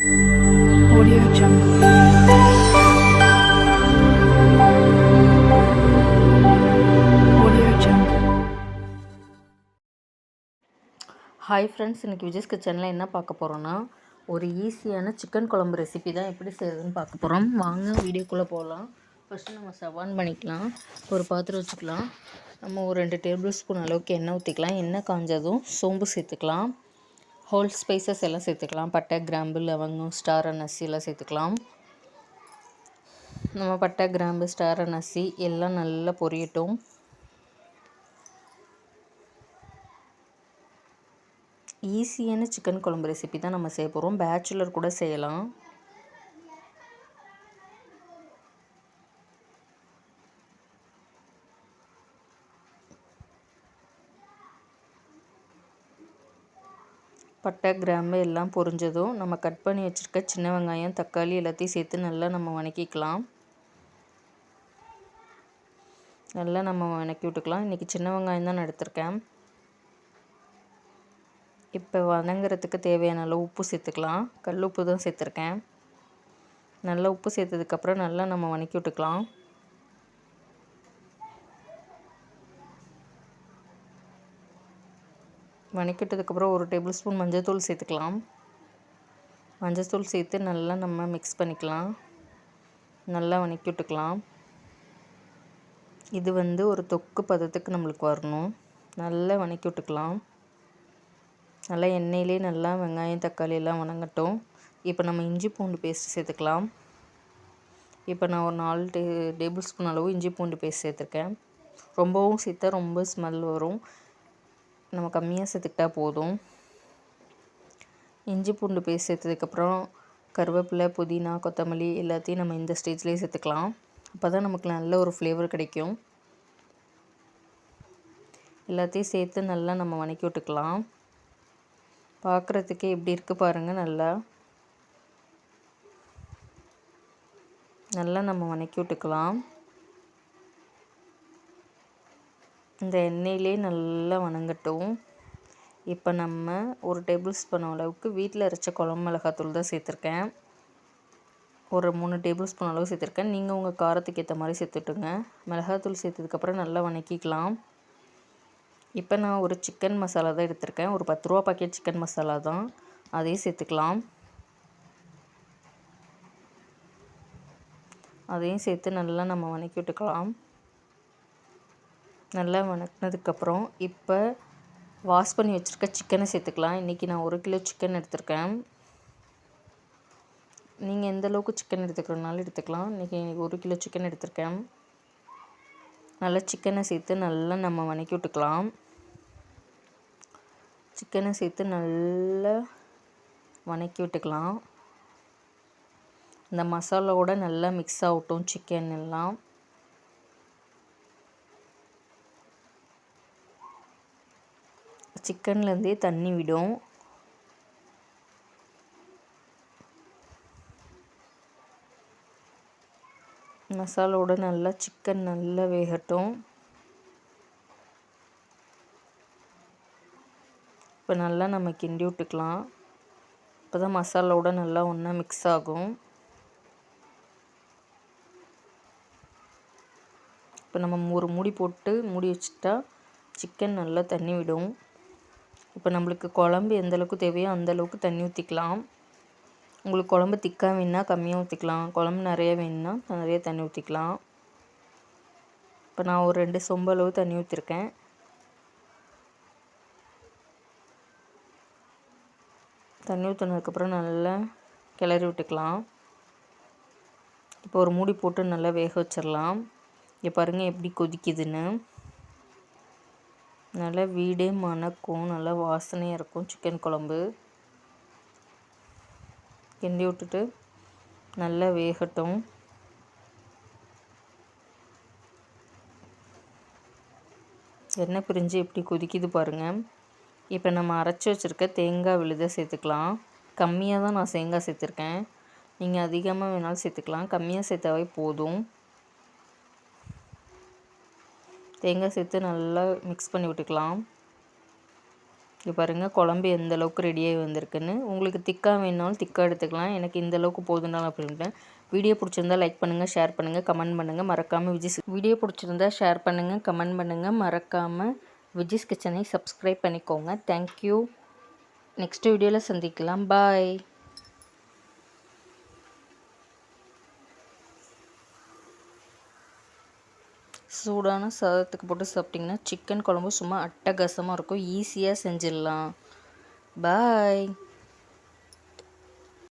Audio Jungle. Audio Jungle. Hi friends, இன்றைக்கி விஜய்ஸ் கிச்சனில் என்ன பார்க்க போகிறோன்னா, ஒரு ஈஸியான சிக்கன் குழம்பு ரெசிபி தான் எப்படி செய்கிறதுன்னு பார்க்க போகிறோம். வாங்க வீடியோக்குள்ளே போகலாம். ஃபஸ்ட்டு நம்ம ஸ்டவ் ஆன் பண்ணிக்கலாம். ஒரு பாத்திரம் வச்சுக்கலாம். நம்ம ஒரு 2 டேபிள் ஸ்பூன் அளவுக்கு எண்ணெய் ஊற்றிக்கலாம். எண்ணெய் காஞ்சதும் சோம்பு சேர்த்துக்கலாம். ஹோல் ஸ்பைசஸ் எல்லாம் சேர்த்துக்கலாம். பட்டை, கிராம்பு, லவங்கம், ஸ்டார் அனசி எல்லாம் சேர்த்துக்கலாம். நம்ம பட்டை, கிராம்பு, ஸ்டார் அனசி எல்லாம் நல்லா பொரியட்டும். ஈஸியான சிக்கன் குழம்பு ரெசிபி தான் நம்ம செய்ய போகிறோம். பேச்சுலர் கூட செய்யலாம். பட்டை, கிராம்பு எல்லாம் பொரிஞ்சதும் நம்ம கட் பண்ணி வச்சுருக்க சின்ன வெங்காயம், தக்காளி எல்லாத்தையும் சேர்த்து நல்லா நம்ம வணக்கிக்கலாம். நல்லா நம்ம வணக்கி விட்டுக்கலாம். இன்றைக்கி சின்ன வெங்காயம் தான் நான் எடுத்திருக்கேன். இப்போ வதங்குறதுக்கு தேவையான அளவு உப்பு சேர்த்துக்கலாம். கல் உப்பு தான் சேர்த்துருக்கேன். நல்லா உப்பு சேர்த்ததுக்கப்புறம் நல்லா நம்ம வணக்கி விட்டுக்கலாம். வணக்கிட்டதுக்கப்புறம் ஒரு டேபிள் ஸ்பூன் மஞ்சள்தூள் சேர்த்துக்கலாம். மஞ்சள்தூள் சேர்த்து நல்லா நம்ம மிக்ஸ் பண்ணிக்கலாம். நல்லா வணக்கி விட்டுக்கலாம். இது ஒரு தொக்கு பதத்துக்கு நம்மளுக்கு வரணும். நல்லா வணக்கி விட்டுக்கலாம். நல்லா எண்ணெயிலே நல்லா வெங்காயம், தக்காளி எல்லாம் வணங்கட்டும். இப்போ நம்ம இஞ்சி பூண்டு பேஸ்ட் சேர்த்துக்கலாம். இப்போ நான் ஒரு 4 டேபிள் ஸ்பூன் அளவு இஞ்சி பூண்டு பேஸ்ட் சேர்த்துருக்கேன். ரொம்பவும் சேர்த்தா ரொம்ப ஸ்மெல் வரும். நம்ம கம்மியாக சேர்த்துக்கிட்டா போதும். இஞ்சி பூண்டு பேஸ்ட் சேர்த்ததுக்கப்புறம் கருவேப்பிலை, புதினா, கொத்தமல்லி எல்லாத்தையும் நம்ம இந்த ஸ்டேஜ்லேயே சேர்த்துக்கலாம். அப்போ தான் நமக்கு நல்ல ஒரு ஃப்ளேவர் கிடைக்கும். எல்லாத்தையும் சேர்த்து நல்லா நம்ம வணக்கி விட்டுக்கலாம். பார்க்குறதுக்கே எப்படி இருக்குது பாருங்கள். நல்லா நம்ம வணக்கி விட்டுக்கலாம். இந்த எண்ணெயிலே நல்லா வணங்கட்டும். இப்போ நம்ம ஒரு டேபிள் ஸ்பூன் அளவுக்கு வீட்டில் அரைச்ச குழம்பு மிளகாத்தூள் தான் சேர்த்துருக்கேன். ஒரு 3 டேபிள் ஸ்பூன் அளவு சேர்த்துருக்கேன். நீங்கள் உங்கள் காரத்துக்கு ஏற்ற மாதிரி சேர்த்துட்டுங்க. மிளகாத்தூள் சேர்த்ததுக்கப்புறம் நல்லா வணக்கிக்கலாம். இப்போ நான் ஒரு சிக்கன் மசாலா தான் எடுத்திருக்கேன். ஒரு 10 ரூபா பாக்கெட் சிக்கன் மசாலா தான். அதையும் சேர்த்துக்கலாம். அதையும் சேர்த்து நல்லா நம்ம வணக்கி விட்டுக்கலாம். நல்லா வணக்கினதுக்கப்புறம் இப்போ வாஷ் பண்ணி வச்சுருக்க சிக்கனை சேர்த்துக்கலாம். இன்றைக்கி நான் 1 கிலோ சிக்கன் எடுத்திருக்கேன். நீங்கள் எந்த அளவுக்கு சிக்கன் எடுத்துக்கிறனாலும் எடுத்துக்கலாம். இன்றைக்கி 1 கிலோ சிக்கன் எடுத்திருக்கேன். நல்லா சிக்கனை சேர்த்து நல்லா நம்ம வணக்கி விட்டுக்கலாம். சிக்கனை சேர்த்து நல்லா வணக்கி விட்டுக்கலாம். இந்த மசாலாவோட நல்லா மிக்ஸ் ஆகட்டும் சிக்கன் எல்லாம். சிக்கன்லேருந்தே தண்ணி விடும். மசாலாவோட நல்லா சிக்கன் நல்லா வேகட்டும். இப்போ நல்லா நம்ம கிண்டி விட்டுக்கலாம். இப்போ தான் மசாலாவோட நல்லா ஒன்றா மிக்ஸ் ஆகும். இப்போ நம்ம ஒரு மூடி போட்டு மூடி வச்சுட்டா சிக்கன் நல்லா தண்ணி விடும். இப்போ நம்மளுக்கு குழம்பு எந்தளவுக்கு தேவையோ அந்தளவுக்கு தண்ணி ஊற்றிக்கலாம். உங்களுக்கு குழம்பு திக்காக வேணுன்னா கம்மியாக ஊற்றிக்கலாம். குழம்பு நிறைய வேணுன்னா நிறைய தண்ணி ஊற்றிக்கலாம். இப்போ நான் ஒரு 2 சொம்பு அளவு தண்ணி ஊற்றிருக்கேன். தண்ணி ஊற்றினதுக்கப்புறம் நல்லா கிளறி விட்டுக்கலாம். இப்போ ஒரு மூடி போட்டு நல்லா வேக வச்சிடலாம். இங்கே பாருங்கள் எப்படி கொதிக்குதுன்னு. நல்லா வீடே மணக்கும். நல்லா வாசனையாக இருக்கும் சிக்கன் குழம்பு. கிண்டி விட்டுட்டு நல்லா வேகட்டும். எண்ணெய் பிரிஞ்சு எப்படி கொதிக்குது பாருங்கள். இப்போ நம்ம அரைச்சி வச்சுருக்க தேங்காய் விழுதை சேர்த்துக்கலாம். கம்மியாக தான் நான் தேங்காய் சேர்த்துருக்கேன். நீங்கள் அதிகமாக வேணாலும் சேர்த்துக்கலாம். கம்மியாக சேர்த்தாவே போதும். தேங்காய் சேர்த்து நல்லா மிக்ஸ் பண்ணி விட்டுக்கலாம். இங்கே பாருங்கள் குழம்பு எந்த அளவுக்கு ரெடியாகி வந்திருக்குன்னு. உங்களுக்கு திக்காக வேணுனாலும் திக்காக எடுத்துக்கலாம். எனக்கு இந்த அளவுக்கு போதுனாலும் அப்படின்ட்டேன். வீடியோ பிடிச்சிருந்தா லைக் பண்ணுங்கள், ஷேர் பண்ணுங்கள், கமெண்ட் பண்ணுங்கள். மறக்காமல் வீடியோ பிடிச்சிருந்தா ஷேர் பண்ணுங்கள், கமெண்ட் பண்ணுங்கள். மறக்காமல் விஜிஸ் கிச்சனை சப்ஸ்கிரைப் பண்ணிக்கோங்க. தேங்க்யூ. நெக்ஸ்ட் வீடியோவில் சந்திக்கலாம். பாய். சூடான சாதத்துக்கு போட்டு சாப்பிட்டிங்கன்னா சிக்கன் குழம்பு சும்மா அட்டகாசமாக இருக்கும். ஈஸியாக செஞ்சிடலாம். பாய்.